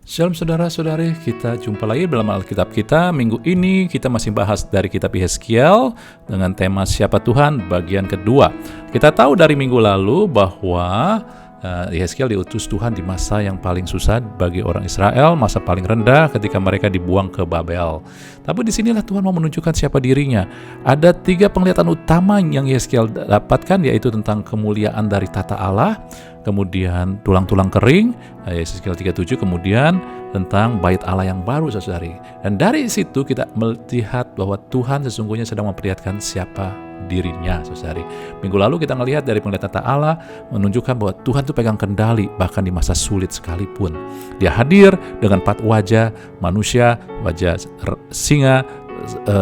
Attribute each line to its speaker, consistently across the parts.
Speaker 1: Shalom saudara-saudari, kita jumpa lagi dalam Alkitab kita. Minggu ini kita masih bahas dari kitab Yehezkiel dengan tema Siapa Tuhan bagian kedua. Kita tahu dari minggu lalu bahwa Yehezkiel diutus Tuhan di masa yang paling susah bagi orang Israel, masa paling rendah ketika mereka dibuang ke Babel. Tapi disinilah Tuhan mau menunjukkan siapa dirinya. Ada 3 penglihatan utama yang Yehezkiel dapatkan, yaitu tentang kemuliaan dari tata Allah, kemudian tulang-tulang kering, Yehezkiel 37, kemudian tentang bait Allah yang baru, saudari. Dan dari situ kita melihat bahwa Tuhan sesungguhnya sedang memperlihatkan siapa dirinya, saudari. Minggu lalu kita melihat dari penglihatan tata Allah menunjukkan bahwa Tuhan itu pegang kendali bahkan di masa sulit sekalipun. Dia hadir dengan 4 wajah manusia, wajah singa,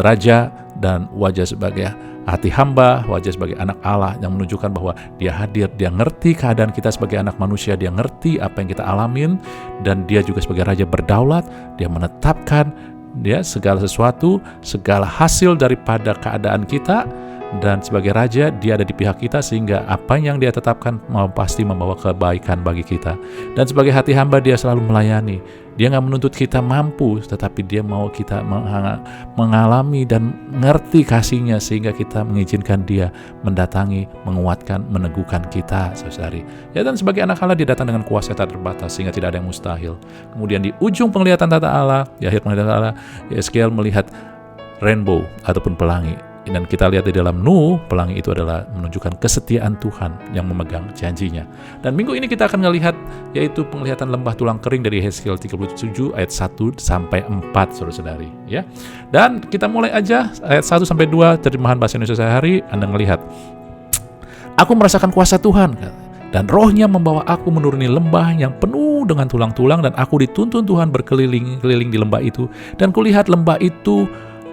Speaker 1: raja, dan wajah sebagai hati hamba, wajah sebagai anak Allah, yang menunjukkan bahwa dia hadir, dia ngerti keadaan kita sebagai anak manusia, dia ngerti apa yang kita alamin, dan dia juga sebagai raja berdaulat, dia menetapkan segala sesuatu, segala hasil daripada keadaan kita, dan sebagai raja dia ada di pihak kita sehingga apa yang dia tetapkan pasti membawa kebaikan bagi kita. Dan sebagai hati hamba dia selalu melayani. Dia gak menuntut kita mampu, tetapi dia mau kita mengalami dan ngerti kasihnya sehingga kita mengizinkan dia mendatangi, menguatkan, meneguhkan kita, saudari. Ya, dan sebagai anak Allah dia datang dengan kuasa tak terbatas sehingga tidak ada yang mustahil. Kemudian di ujung penglihatan tata Allah, di akhir penglihatan tata Allah, Yehezkiel melihat rainbow ataupun pelangi. Dan kita lihat di dalam Nuh, pelangi itu adalah menunjukkan kesetiaan Tuhan yang memegang janjinya. Dan minggu ini kita akan melihat yaitu penglihatan lembah tulang kering dari Yehezkiel 37 ayat 1 sampai 4, saudara-saudari, ya. Dan kita mulai aja ayat 1 sampai 2 terjemahan bahasa Indonesia sehari. Anda melihat, aku merasakan kuasa Tuhan, dan rohnya membawa aku menuruni lembah yang penuh dengan tulang-tulang, dan aku dituntun Tuhan berkeliling-keliling di lembah itu. Dan kulihat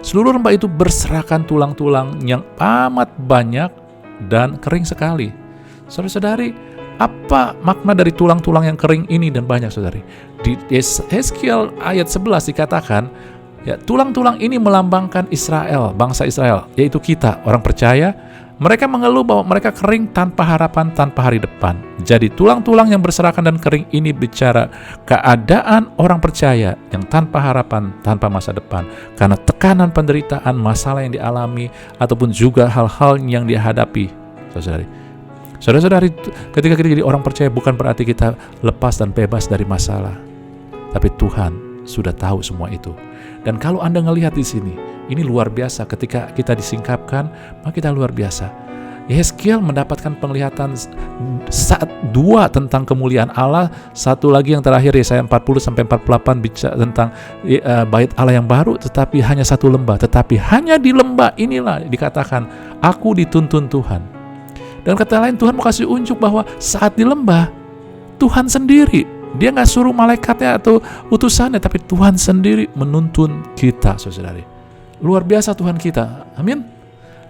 Speaker 1: seluruh lembah itu berserakan tulang-tulang yang amat banyak dan kering sekali. Saudara-saudari, apa makna dari tulang-tulang yang kering ini dan banyak, saudari? Di Yehezkiel ayat 11 dikatakan, ya, tulang-tulang ini melambangkan Israel, bangsa Israel, yaitu kita, orang percaya. Mereka mengeluh bahwa mereka kering tanpa harapan, tanpa hari depan. Jadi tulang-tulang yang berserakan dan kering ini bicara keadaan orang percaya yang tanpa harapan, tanpa masa depan. Karena tekanan, penderitaan, masalah yang dialami, ataupun juga hal-hal yang dihadapi. Saudara-saudari, ketika kita jadi orang percaya bukan berarti kita lepas dan bebas dari masalah. Tapi Tuhan sudah tahu semua itu. Dan kalau Anda ngelihat di sini, ini luar biasa. Ketika kita disingkapkan, maka kita luar biasa. Yehezkiel mendapatkan penglihatan 2 tentang kemuliaan Allah, satu lagi yang terakhir Yesaya 40 sampai 48 bicara tentang bait Allah yang baru, tetapi hanya 1 lembah. Tetapi hanya di lembah inilah dikatakan, aku dituntun Tuhan. Dan kata lain, Tuhan mau kasih unjuk bahwa saat di lembah, Tuhan sendiri, dia gak suruh malaikatnya atau utusannya, tapi Tuhan sendiri menuntun kita, saudari. Luar biasa Tuhan kita, amin.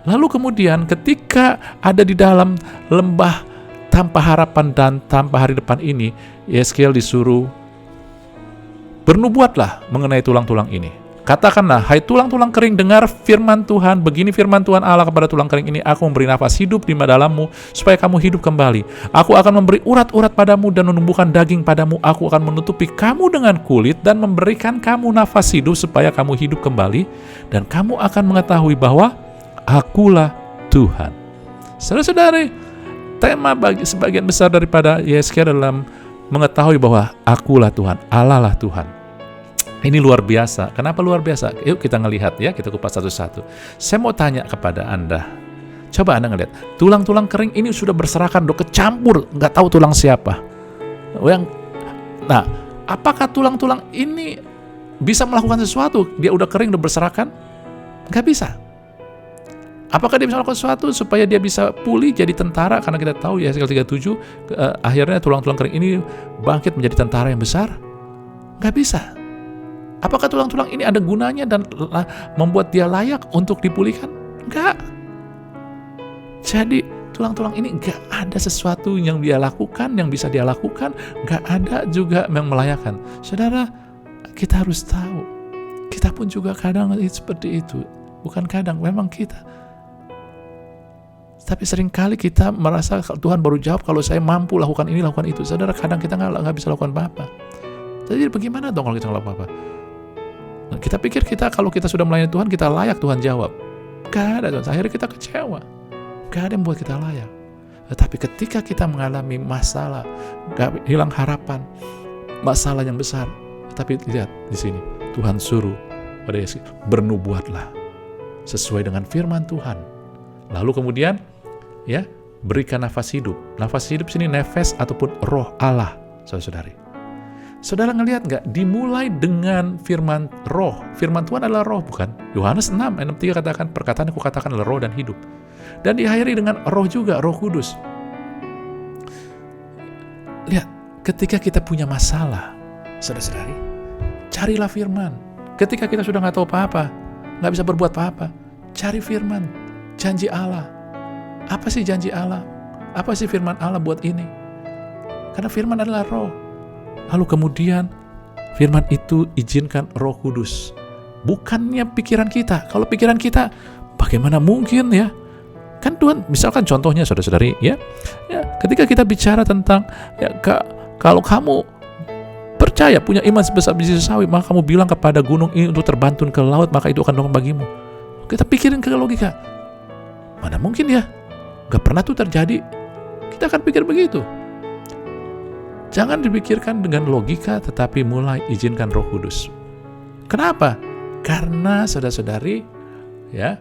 Speaker 1: Lalu kemudian ketika ada di dalam lembah tanpa harapan dan tanpa hari depan ini, Yehezkiel disuruh bernubuatlah mengenai tulang-tulang ini. Katakanlah, hai tulang-tulang kering, dengar firman Tuhan. Begini firman Tuhan Allah kepada tulang kering ini, aku memberi nafas hidup di dalammu, supaya kamu hidup kembali. Aku akan memberi urat-urat padamu dan menumbuhkan daging padamu. Aku akan menutupi kamu dengan kulit dan memberikan kamu nafas hidup, supaya kamu hidup kembali. Dan kamu akan mengetahui bahwa akulah Tuhan. Saudara-saudari, tema bagi sebagian besar daripada Yehezkiel dalam mengetahui bahwa akulah Tuhan, Allah lah Tuhan. Ini luar biasa. Kenapa luar biasa? Yuk kita ngelihat ya, kita kupas satu-satu. Saya mau tanya kepada Anda. Coba Anda ngelihat, tulang-tulang kering ini sudah berserakan, udah kecampur, nggak tahu tulang siapa. Nah, apakah tulang-tulang ini bisa melakukan sesuatu? Dia udah kering, udah berserakan? Nggak bisa. Apakah dia bisa melakukan sesuatu supaya dia bisa pulih jadi tentara? Karena kita tahu Yehezkiel 37, akhirnya tulang-tulang kering ini bangkit menjadi tentara yang besar? Nggak bisa. Apakah tulang-tulang ini ada gunanya dan membuat dia layak untuk dipulihkan? Enggak. Jadi tulang-tulang ini enggak ada sesuatu yang dia lakukan, yang bisa dia lakukan. Enggak ada juga yang melayakkan. Saudara, kita harus tahu. Kita pun juga kadang seperti itu. Bukan kadang, memang kita. Tapi seringkali kita merasa Tuhan baru jawab kalau saya mampu lakukan ini, lakukan itu. Saudara, kadang kita nggak bisa lakukan apa-apa. Jadi bagaimana dong kalau kita nggak apa-apa? Nah, kita pikir kalau kita sudah melayani Tuhan, kita layak Tuhan jawab. Gak ada Tuhan, akhirnya kita kecewa. Gak ada yang buat kita layak. Tetapi ketika kita mengalami masalah, gak hilang harapan, masalah yang besar. Tapi lihat di sini, Tuhan suruh pada Yesus, bernubuatlah sesuai dengan firman Tuhan. Lalu kemudian, ya, berikan nafas hidup. Nafas hidup sini nefes ataupun roh Allah, saudara-saudari. Saudara ngelihat nggak? Dimulai dengan firman roh. Firman Tuhan adalah roh, bukan? Yohanes 6 ayat 3 katakan, perkataan yang kukatakan adalah roh dan hidup. Dan diakhiri dengan roh juga, Roh Kudus. Lihat, ketika kita punya masalah, saudara-saudari, carilah firman. Ketika kita sudah nggak tahu apa-apa, nggak bisa berbuat apa-apa, cari firman, janji Allah. Apa sih janji Allah? Apa sih firman Allah buat ini? Karena firman adalah roh. Lalu kemudian firman itu izinkan Roh Kudus. Bukannya pikiran kita. Kalau pikiran kita, bagaimana mungkin ya? Kan Tuhan, misalkan contohnya saudara-saudari, ya, ketika kita bicara tentang, ya, kalau kamu percaya, punya iman sebesar biji sawi, maka kamu bilang kepada gunung ini untuk terbantun ke laut, maka itu akan dongeng bagimu. Kita pikirin ke logika. Mana mungkin ya? Gak pernah tuh terjadi. Kita akan pikir begitu. Jangan dipikirkan dengan logika, tetapi mulai izinkan Roh Kudus. Kenapa? Karena saudara-saudari, ya,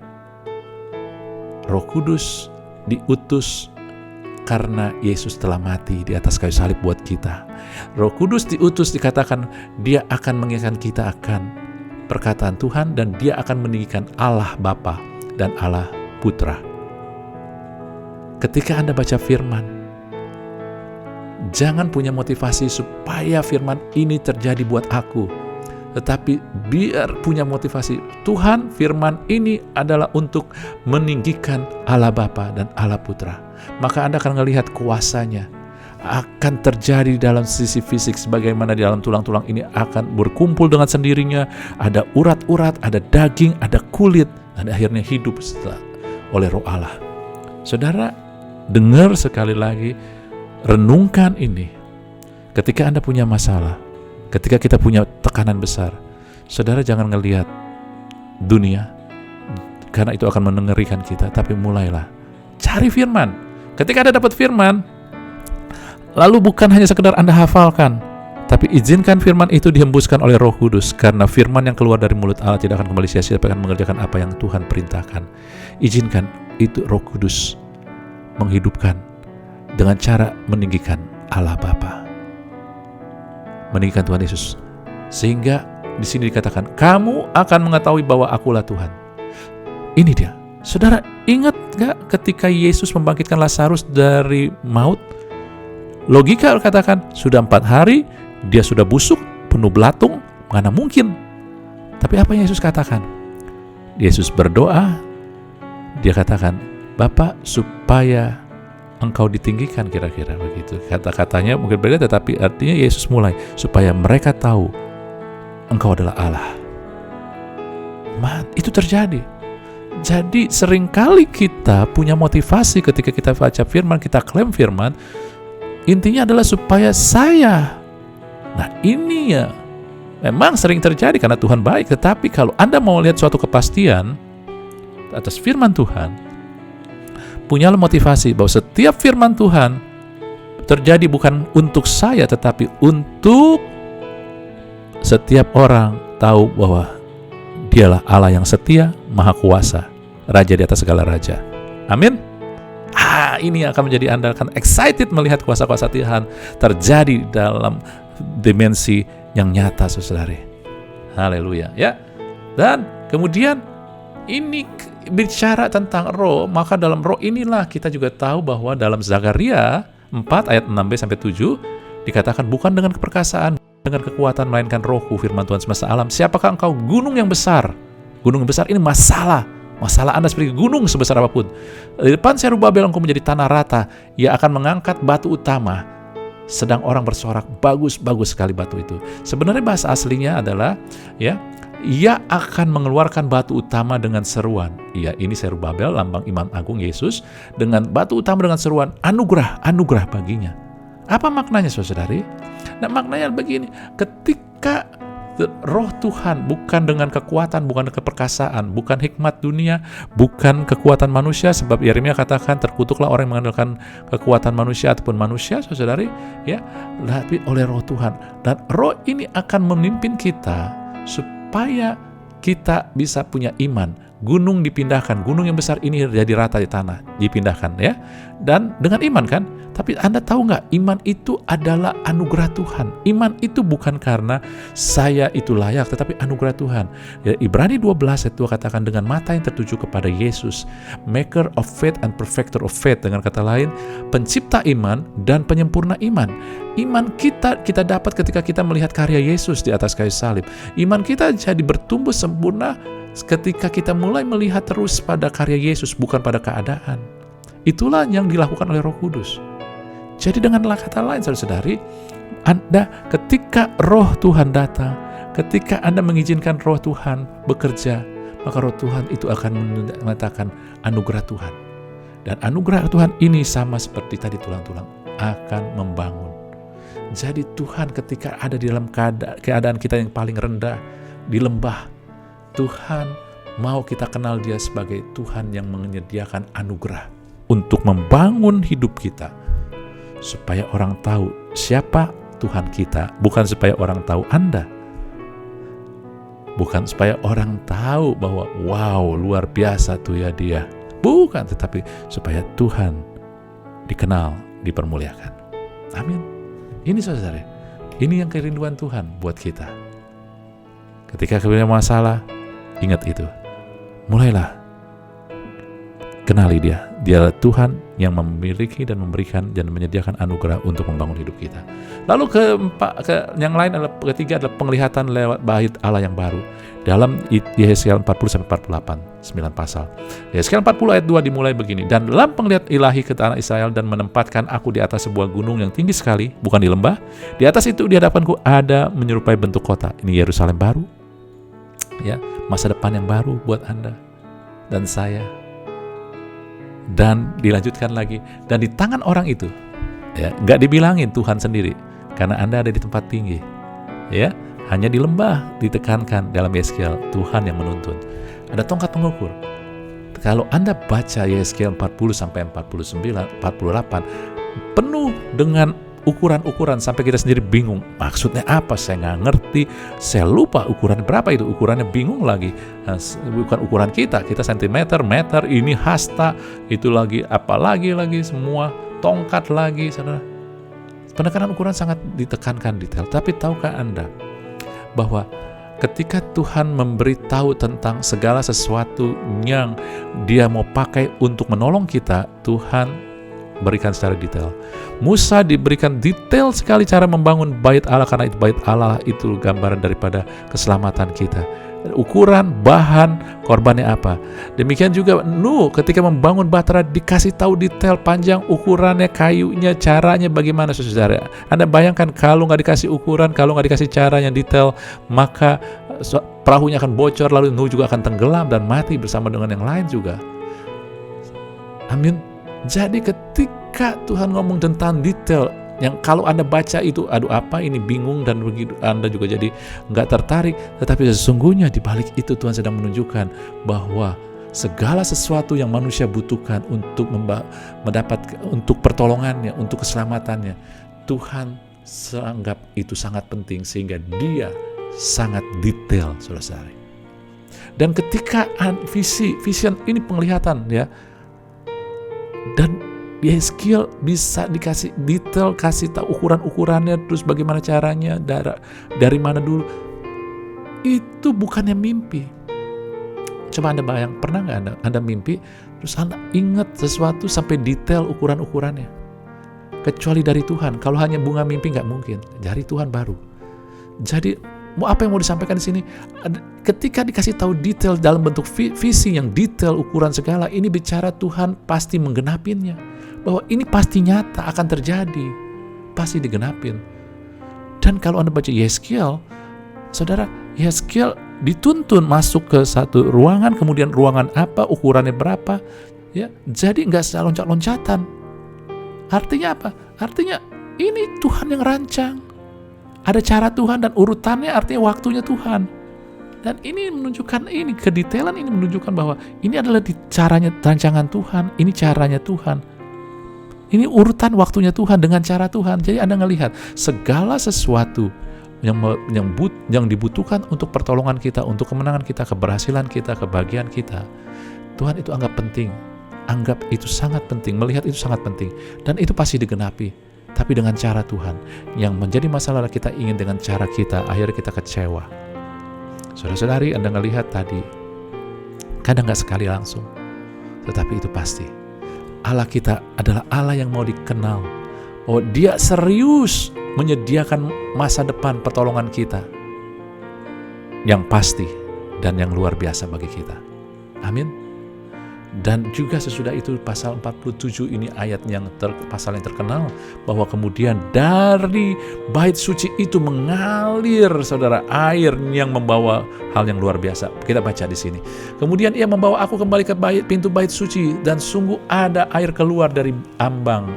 Speaker 1: Roh Kudus diutus karena Yesus telah mati di atas kayu salib buat kita. Roh Kudus diutus, dikatakan dia akan mengingatkan kita akan perkataan Tuhan, dan dia akan meninggikan Allah Bapa dan Allah Putra. Ketika Anda baca firman, jangan punya motivasi supaya firman ini terjadi buat aku, tetapi biar punya motivasi, Tuhan, firman ini adalah untuk meninggikan Allah Bapa dan Allah Putra. Maka Anda akan melihat kuasanya akan terjadi dalam sisi fisik, sebagaimana di dalam tulang-tulang ini akan berkumpul dengan sendirinya, ada urat-urat, ada daging, ada kulit, dan akhirnya hidup setelah oleh Roh Allah. Saudara, dengar sekali lagi, renungkan ini. Ketika Anda punya masalah, ketika kita punya tekanan besar, saudara jangan ngelihat dunia, karena itu akan mengerikan kita, tapi mulailah cari firman. Ketika Anda dapat firman, lalu bukan hanya sekedar Anda hafalkan, tapi izinkan firman itu dihembuskan oleh Roh Kudus, karena firman yang keluar dari mulut Allah tidak akan kembali sia-sia, tapi akan mengerjakan apa yang Tuhan perintahkan. Izinkan itu Roh Kudus menghidupkan dengan cara meninggikan Allah Bapa, meninggikan Tuhan Yesus, sehingga di sini dikatakan kamu akan mengetahui bahwa akulah Tuhan. Ini dia. Saudara, ingat gak ketika Yesus membangkitkan Lazarus dari maut? Logika katakan sudah 4 hari dia sudah busuk, penuh belatung, mana mungkin? Tapi apa yang Yesus katakan? Yesus berdoa, dia katakan, Bapa, supaya Engkau ditinggikan, kira-kira begitu. Kata-katanya mungkin berbeda, tetapi artinya Yesus mulai supaya mereka tahu Engkau adalah Allah. Itu terjadi. Jadi seringkali kita punya motivasi ketika kita baca firman, kita klaim firman, intinya adalah supaya saya. Nah ini ya memang sering terjadi karena Tuhan baik, tetapi kalau Anda mau lihat suatu kepastian atas firman Tuhan, punyalah motivasi bahwa setiap firman Tuhan terjadi bukan untuk saya, tetapi untuk setiap orang tahu bahwa dialah Allah yang setia, maha kuasa, Raja di atas segala raja. Amin. Ini akan menjadi Anda akan excited melihat kuasa-kuasa Tuhan terjadi dalam dimensi yang nyata, saudari. Haleluya, ya. Dan kemudian ini bicara tentang roh, maka dalam roh inilah kita juga tahu bahwa dalam Zakaria 4 ayat 6b sampai 7 dikatakan bukan dengan keperkasaan, dengan kekuatan, melainkan rohku, firman Tuhan semesta alam. Siapakah engkau, gunung yang besar? Gunung yang besar ini masalah Anda seperti gunung sebesar apapun. Di depan Zerubabel engkau menjadi tanah rata, ia akan mengangkat batu utama. Sedang orang bersorak, bagus sekali batu itu. Sebenarnya bahasa aslinya adalah, ya, ia akan mengeluarkan batu utama dengan seruan. Ya, ini Zerubabel, lambang Imam Agung Yesus, dengan batu utama dengan seruan, anugerah baginya. Apa maknanya, saudari? Nah, maknanya begini, ketika roh Tuhan, bukan dengan kekuatan, bukan dengan keperkasaan, bukan hikmat dunia, bukan kekuatan manusia, sebab Yeremia katakan terkutuklah orang yang mengandalkan kekuatan manusia ataupun manusia, saudari, ya, tapi oleh roh Tuhan. Dan roh ini akan memimpin kita supaya kita bisa punya iman. Gunung dipindahkan, gunung yang besar ini jadi rata di tanah, dipindahkan, ya. Dan dengan iman kan? Tapi Anda tahu nggak, iman itu adalah anugerah Tuhan. Iman itu bukan karena saya itu layak, tetapi anugerah Tuhan. Ya, Ibrani 12 ayat 2 katakan, dengan mata yang tertuju kepada Yesus, maker of faith and perfecter of faith. Dengan kata lain, pencipta iman dan penyempurna iman. Iman kita dapat ketika kita melihat karya Yesus di atas kayu salib. Iman kita jadi bertumbuh sempurna ketika kita mulai melihat terus pada karya Yesus, bukan pada keadaan. Itulah yang dilakukan oleh Roh Kudus. Jadi dengan kata lain, saudari, Anda ketika roh Tuhan datang, ketika Anda mengizinkan roh Tuhan bekerja, maka roh Tuhan itu akan mengatakan anugerah Tuhan. Dan anugerah Tuhan ini sama seperti tadi tulang-tulang, akan membangun. Jadi Tuhan ketika ada di dalam keadaan kita yang paling rendah, di lembah, Tuhan mau kita kenal Dia sebagai Tuhan yang menyediakan anugerah untuk membangun hidup kita, supaya orang tahu siapa Tuhan kita, bukan supaya orang tahu Anda, bukan supaya orang tahu bahwa wow luar biasa tuh ya dia, bukan, tetapi supaya Tuhan dikenal, dipermuliakan. Amin. Ini saudara, ini yang kerinduan Tuhan buat kita. Ketika kita punya masalah, ingat itu, mulailah kenali Dia. Dialah Tuhan yang memiliki dan memberikan dan menyediakan anugerah untuk membangun hidup kita. Lalu yang lain adalah, ketiga adalah penglihatan lewat bait Allah yang baru. Dalam Yesaya 40-48, 9 pasal. Yesaya 40 ayat 2 dimulai begini, dan dalam penglihatan ilahi ke tanah Israel dan menempatkan aku di atas sebuah gunung yang tinggi sekali, bukan di lembah. Di atas itu di hadapanku ada menyerupai bentuk kota. Ini Yerusalem baru. Ya, masa depan yang baru buat Anda dan saya. Dan dilanjutkan lagi, dan di tangan orang itu, ya, nggak dibilangin Tuhan sendiri, karena Anda ada di tempat tinggi, ya, hanya di lembah ditekankan dalam Yeskiel, Tuhan yang menuntun. Ada tongkat pengukur. Kalau Anda baca Yeskiel 40-49, 48, penuh dengan ukuran-ukuran sampai kita sendiri bingung, maksudnya apa, saya nggak ngerti, saya lupa ukuran berapa itu, ukurannya bingung lagi. Nah, bukan ukuran kita sentimeter, meter, ini hasta, itu lagi apalagi semua tongkat lagi, saudara. Penekanan ukuran sangat ditekankan detail. Tapi tahukah Anda bahwa ketika Tuhan memberitahu tentang segala sesuatu yang Dia mau pakai untuk menolong kita, Tuhan berikan secara detail. Musa diberikan detail sekali cara membangun bait Allah, karena itu bait Allah itu gambaran daripada keselamatan kita. Ukuran, bahan, korbannya apa. Demikian juga Nuh ketika membangun Bahtera dikasih tahu detail panjang, ukurannya, kayunya, caranya bagaimana, saudara. Anda bayangkan kalau nggak dikasih ukuran, kalau nggak dikasih cara yang detail, maka perahunya akan bocor, lalu Nuh juga akan tenggelam dan mati bersama dengan yang lain juga. Amin. Jadi ketika Tuhan ngomong tentang detail yang kalau Anda baca itu, aduh apa ini, bingung, dan begitu Anda juga jadi nggak tertarik. Tetapi sesungguhnya di balik itu Tuhan sedang menunjukkan bahwa segala sesuatu yang manusia butuhkan untuk mendapat, untuk pertolongannya, untuk keselamatannya, Tuhan anggap itu sangat penting sehingga Dia sangat detail, saudara. Dan ketika vision ini penglihatan, ya, dan Yeskiel bisa dikasih detail, kasih tahu ukuran-ukurannya, terus bagaimana caranya, dari mana dulu. Itu bukannya mimpi. Coba Anda bayang, pernah nggak Anda mimpi, terus Anda ingat sesuatu sampai detail ukuran-ukurannya? Kecuali dari Tuhan. Kalau hanya bunga mimpi nggak mungkin. Dari Tuhan baru. Jadi apa yang mau disampaikan di sini? Ketika dikasih tahu detail dalam bentuk visi yang detail, ukuran segala, ini bicara Tuhan pasti menggenapinnya. Bahwa ini pasti nyata akan terjadi, pasti digenapin. Dan kalau Anda baca Yeskiel, saudara, Yeskiel dituntun masuk ke satu ruangan, kemudian ruangan apa, ukurannya berapa, ya. Jadi nggak loncat-loncatan. Artinya apa? Artinya ini Tuhan yang rancang. Ada cara Tuhan dan urutannya, artinya waktunya Tuhan. Dan ini menunjukkan, ini kedetailan ini menunjukkan bahwa ini adalah caranya, rancangan Tuhan, ini caranya Tuhan. Ini urutan waktunya Tuhan dengan cara Tuhan. Jadi Anda ngelihat segala sesuatu yang dibutuhkan untuk pertolongan kita, untuk kemenangan kita, keberhasilan kita, kebahagiaan kita, Tuhan itu anggap penting. Anggap itu sangat penting, melihat itu sangat penting. Dan itu pasti digenapi. Tapi dengan cara Tuhan. Yang menjadi masalah kita ingin dengan cara kita, akhirnya kita kecewa. Saudara-saudari, Anda ngelihat tadi, kadang gak sekali langsung, tetapi itu pasti. Allah kita adalah Allah yang mau dikenal. Oh, Dia serius menyediakan masa depan pertolongan kita yang pasti dan yang luar biasa bagi kita. Amin. Dan juga sesudah itu pasal 47 ini ayat yang pasal yang terkenal, bahwa kemudian dari bait suci itu mengalir, saudara, air yang membawa hal yang luar biasa. Kita baca di sini. Kemudian Ia membawa aku kembali ke pintu bait suci, dan sungguh ada air keluar dari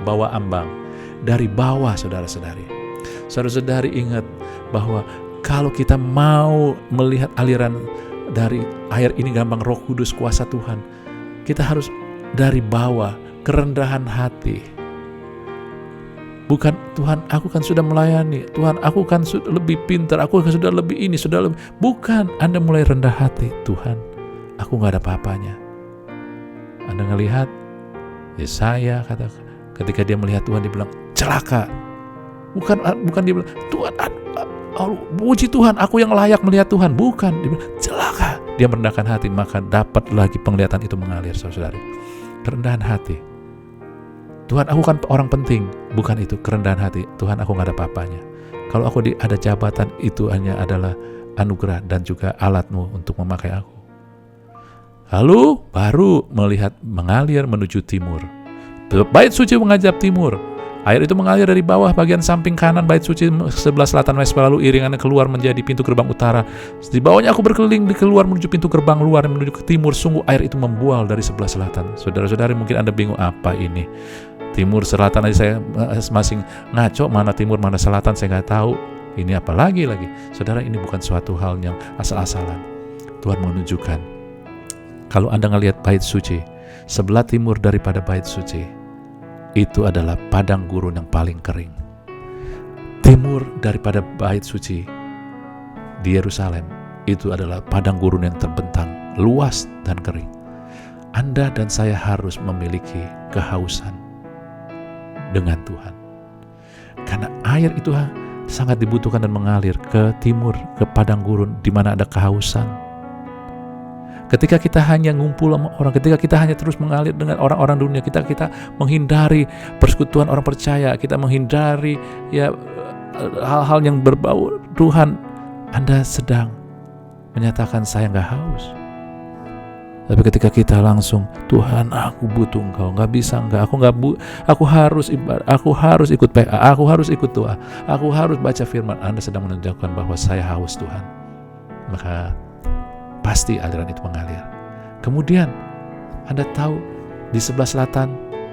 Speaker 1: bawah ambang. Dari bawah, saudara-saudari. Saudara-saudari ingat bahwa kalau kita mau melihat aliran dari air ini, gampang Roh Kudus, kuasa Tuhan, kita harus dari bawah, kerendahan hati. Bukan, Tuhan aku kan sudah melayani, Tuhan aku kan lebih pintar, aku kan sudah lebih ini, sudah lebih. Bukan, Anda mulai rendah hati. Tuhan, aku gak ada apa-apanya. Anda ngelihat Yesaya kata, ketika dia melihat Tuhan, dia bilang celaka. Bukan dia bilang Tuhan, puji Tuhan, aku yang layak melihat Tuhan. Bukan, dia bilang celaka. Dia merendahkan hati, maka dapat lagi penglihatan itu mengalir, saudara-saudari. Kerendahan hati. Tuhan, aku kan orang penting. Bukan itu, kerendahan hati. Tuhan, aku gak ada apa-apanya. Kalau aku ada jabatan, itu hanya adalah anugerah dan juga alatmu untuk memakai aku. Lalu baru melihat mengalir menuju timur. Bait suci menghadap timur. Air itu mengalir dari bawah bagian samping kanan bait suci sebelah selatan mesbah, lalu iringannya keluar menjadi pintu gerbang utara. Di bawahnya aku berkeliling di keluar menuju pintu gerbang luar yang menuju ke timur. Sungguh air itu membual dari sebelah selatan. Saudara-saudari, mungkin Anda bingung apa ini. Timur, selatan aja saya masing ngaco, mana timur, mana selatan saya nggak tahu. Ini apa lagi. Saudara, ini bukan suatu hal yang asal-asalan. Tuhan menunjukkan. Kalau Anda ngelihat bait suci, sebelah timur daripada bait suci, itu adalah padang gurun yang paling kering. Timur daripada bait suci di Yerusalem, itu adalah padang gurun yang terbentang, luas dan kering. Anda dan saya harus memiliki kehausan dengan Tuhan. Karena air itu sangat dibutuhkan dan mengalir ke timur, ke padang gurun di mana ada kehausan. Ketika kita hanya ngumpul sama orang, ketika kita hanya terus mengalir dengan orang-orang dunia, kita menghindari persekutuan orang percaya, kita menghindari hal-hal yang berbau Tuhan, Anda sedang menyatakan saya nggak haus. Tapi ketika kita langsung, Tuhan aku butuh Engkau, nggak bisa Engkau, aku harus ibadah, aku harus ikut PA, aku harus ikut doa, aku harus baca firman, Anda sedang menunjukkan bahwa saya haus Tuhan. Maka pasti aliran itu mengalir. Kemudian Anda tahu di sebelah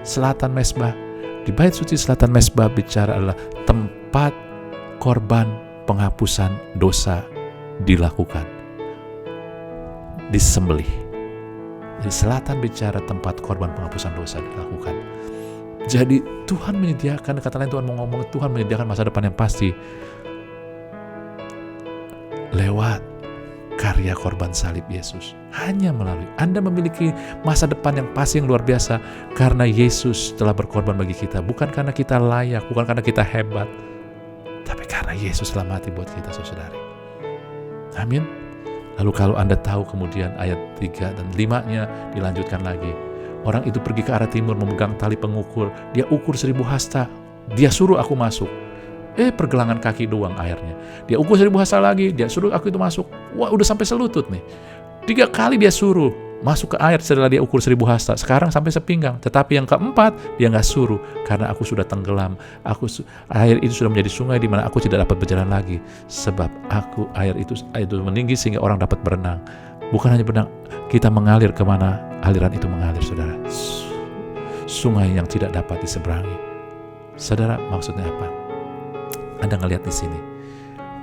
Speaker 1: selatan mesbah, di bait suci selatan mesbah bicara adalah tempat korban penghapusan dosa dilakukan, disembelih. Di selatan bicara tempat korban penghapusan dosa dilakukan. Jadi Tuhan menyediakan, kata lain Tuhan mau ngomong, Tuhan menyediakan masa depan yang pasti lewat karya korban salib Yesus. Hanya melalui Anda memiliki masa depan yang pasti, yang luar biasa, karena Yesus telah berkorban bagi kita. Bukan karena kita layak, bukan karena kita hebat, tapi karena Yesus telah mati buat kita, saudari. Amin. Lalu kalau Anda tahu kemudian ayat 3 dan 5-nya dilanjutkan lagi. Orang itu pergi ke arah timur memegang tali pengukur. Dia ukur 1000 hasta. Dia suruh aku masuk. Pergelangan kaki doang airnya. Dia ukur 1000 hasta lagi, dia suruh aku itu masuk. Wah, udah sampai selutut nih. 3 kali dia suruh masuk ke air setelah dia ukur 1000 hasta. Sekarang sampai sepinggang. Tetapi yang keempat, dia nggak suruh. Karena aku sudah tenggelam. Air itu sudah menjadi sungai di mana aku tidak dapat berjalan lagi. Sebab air itu meninggi sehingga orang dapat berenang. Bukan hanya berenang, kita mengalir kemana aliran itu mengalir, saudara. Sungai yang tidak dapat diseberangi. Saudara, maksudnya apa? Anda ngelihat di sini.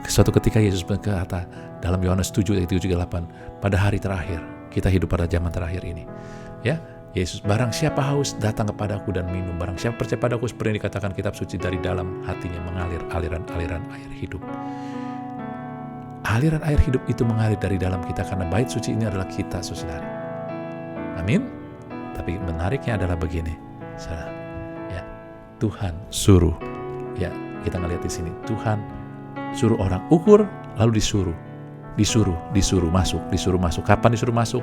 Speaker 1: Suatu ketika Yesus berkata dalam Yohanes 7 ayat 7-8, pada hari terakhir, kita hidup pada zaman terakhir ini. Ya, Yesus, barang siapa haus datang kepadaku dan minum, barang siapa percaya padaku seperti yang dikatakan kitab suci, dari dalam hatinya mengalir aliran-aliran air hidup. Aliran air hidup itu mengalir dari dalam kita, karena bait suci ini adalah kita, saudara. Amin. Tapi menariknya adalah begini, saudara. Ya, Tuhan suruh. Ya, kita ngelihat di sini, Tuhan suruh orang ukur, lalu disuruh masuk. Kapan disuruh masuk?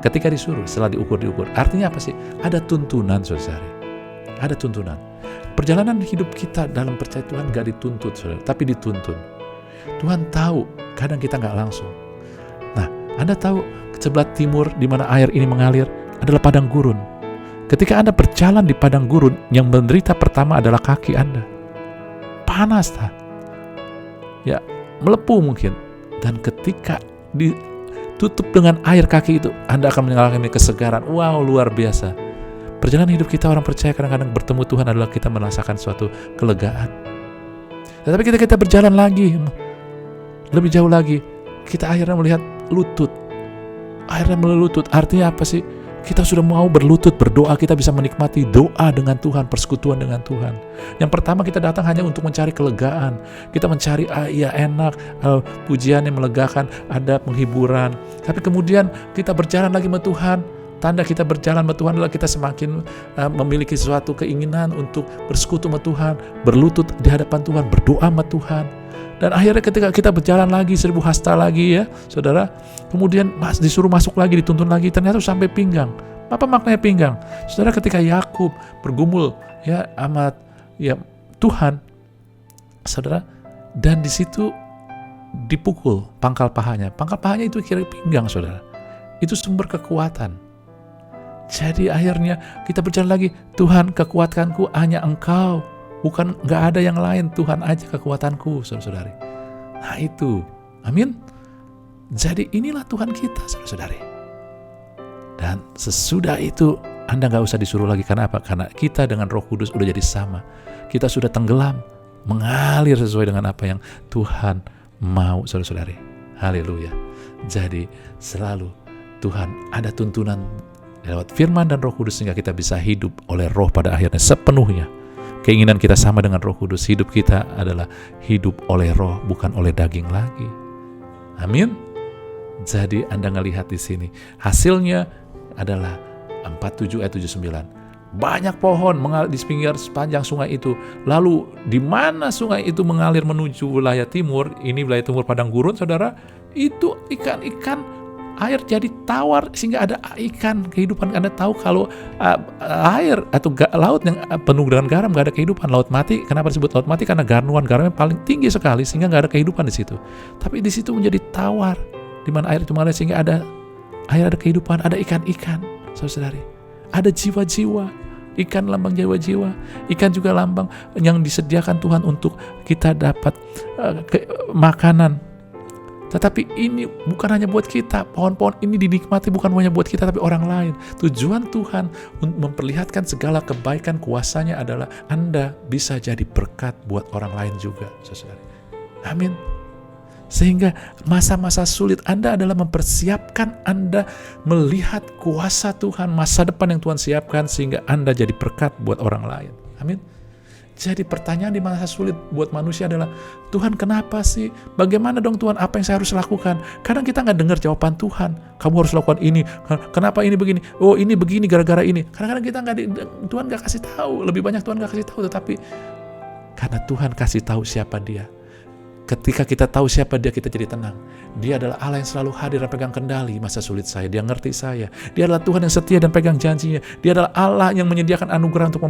Speaker 1: Ketika disuruh, setelah diukur. Artinya apa sih? Ada tuntunan, saudara. Ada tuntunan. Perjalanan hidup kita dalam percaya Tuhan gak dituntut, saudara, tapi dituntun. Tuhan tahu, kadang kita gak langsung. Nah, Anda tahu sebelah timur di mana air ini mengalir adalah padang gurun. Ketika Anda berjalan di padang gurun, yang menderita pertama adalah kaki Anda. Panas, ya, melepuh mungkin. Dan ketika ditutup dengan air kaki itu, Anda akan mengalami kesegaran. Wow, luar biasa. Perjalanan hidup kita orang percaya kadang-kadang bertemu Tuhan adalah kita merasakan suatu kelegaan. Tetapi kita berjalan lagi, lebih jauh lagi, kita akhirnya melihat lutut. Akhirnya melutut, artinya apa sih? Kita sudah mau berlutut, berdoa, kita bisa menikmati doa dengan Tuhan, persekutuan dengan Tuhan. Yang pertama kita datang hanya untuk mencari kelegaan. Kita mencari, ya enak, pujian yang melegakan, ada penghiburan. Tapi kemudian kita berjalan lagi sama Tuhan. Tanda kita berjalan sama Tuhan adalah kita semakin memiliki suatu keinginan untuk bersekutu sama Tuhan, berlutut di hadapan Tuhan, berdoa sama Tuhan. Dan akhirnya ketika kita berjalan lagi 1000 hasta lagi, ya saudara, kemudian disuruh masuk lagi, dituntun lagi, ternyata sampai pinggang. Apa maknanya pinggang? Saudara, ketika Yakub bergumul ya amat ya Tuhan, saudara, dan di situ dipukul pangkal pahanya. Pangkal pahanya itu kira pinggang, saudara. Itu sumber kekuatan. Jadi akhirnya kita berjalan lagi, Tuhan, kekuatanku hanya Engkau. Bukan, gak ada yang lain, Tuhan aja kekuatanku, saudara-saudari. Nah itu, amin. Jadi inilah Tuhan kita, saudara-saudari. Dan sesudah itu, Anda gak usah disuruh lagi. Karena apa? Karena kita dengan Roh Kudus udah jadi sama. Kita sudah tenggelam, mengalir sesuai dengan apa yang Tuhan mau, saudara-saudari. Haleluya. Jadi selalu Tuhan ada tuntunan lewat firman dan Roh Kudus sehingga kita bisa hidup oleh Roh pada akhirnya sepenuhnya. Keinginan kita sama dengan Roh Kudus. Hidup kita adalah hidup oleh Roh, bukan oleh daging lagi. Amin. Jadi Anda ngelihat di sini, hasilnya adalah 47 ayat 79. Banyak pohon mengalir di pinggir sepanjang sungai itu. Lalu di mana sungai itu mengalir menuju wilayah timur, ini wilayah timur padang gurun, saudara, itu ikan-ikan air jadi tawar sehingga ada ikan kehidupan. Anda tahu kalau air atau laut yang penuh dengan garam gak ada kehidupan. Laut mati, kenapa disebut laut mati? Karena garamnya paling tinggi sekali sehingga gak ada kehidupan di situ. Tapi di situ menjadi tawar, di mana air itu mengalir sehingga ada air, ada kehidupan, ada ikan-ikan, saudari. Ada jiwa-jiwa, ikan lambang jiwa-jiwa, ikan juga lambang yang disediakan Tuhan untuk kita dapat makanan. Tetapi ini bukan hanya buat kita, pohon-pohon ini dinikmati bukan hanya buat kita, tapi orang lain. Tujuan Tuhan untuk memperlihatkan segala kebaikan kuasanya adalah Anda bisa jadi berkat buat orang lain juga, saudara. Amin. Sehingga masa-masa sulit Anda adalah mempersiapkan Anda melihat kuasa Tuhan, masa depan yang Tuhan siapkan sehingga Anda jadi berkat buat orang lain. Amin. Jadi pertanyaan di masa sulit buat manusia adalah, Tuhan kenapa sih? Bagaimana dong Tuhan? Apa yang saya harus lakukan? Kadang kita nggak dengar jawaban Tuhan. Kamu harus lakukan ini. Kenapa ini begini? Oh ini begini gara-gara ini. Kadang-kadang kita Tuhan nggak kasih tahu. Lebih banyak Tuhan nggak kasih tahu. Tetapi karena Tuhan kasih tahu siapa Dia. Ketika kita tahu siapa Dia, kita jadi tenang. Dia adalah Allah yang selalu hadir dan pegang kendali masa sulit saya. Dia ngerti saya. Dia adalah Tuhan yang setia dan pegang janjinya. Dia adalah Allah yang menyediakan anugerah untuk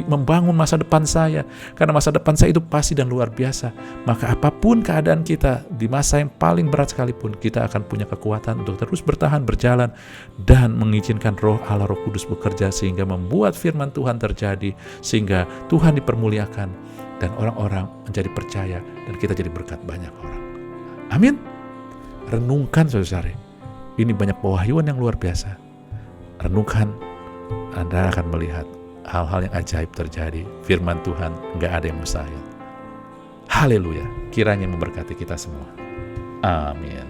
Speaker 1: membangun masa depan saya. Karena masa depan saya itu pasti dan luar biasa. Maka apapun keadaan kita, di masa yang paling berat sekalipun, kita akan punya kekuatan untuk terus bertahan, berjalan, dan mengizinkan Roh Allah, Roh Kudus bekerja sehingga membuat firman Tuhan terjadi. Sehingga Tuhan dipermuliakan dan orang-orang menjadi percaya dan kita jadi berkat banyak orang. Amin. Renungkan saudara, ini banyak pewahyuan yang luar biasa. Renungkan, Anda akan melihat hal-hal yang ajaib terjadi. Firman Tuhan, gak ada yang mustahil. Haleluya, kiranya memberkati kita semua. Amin.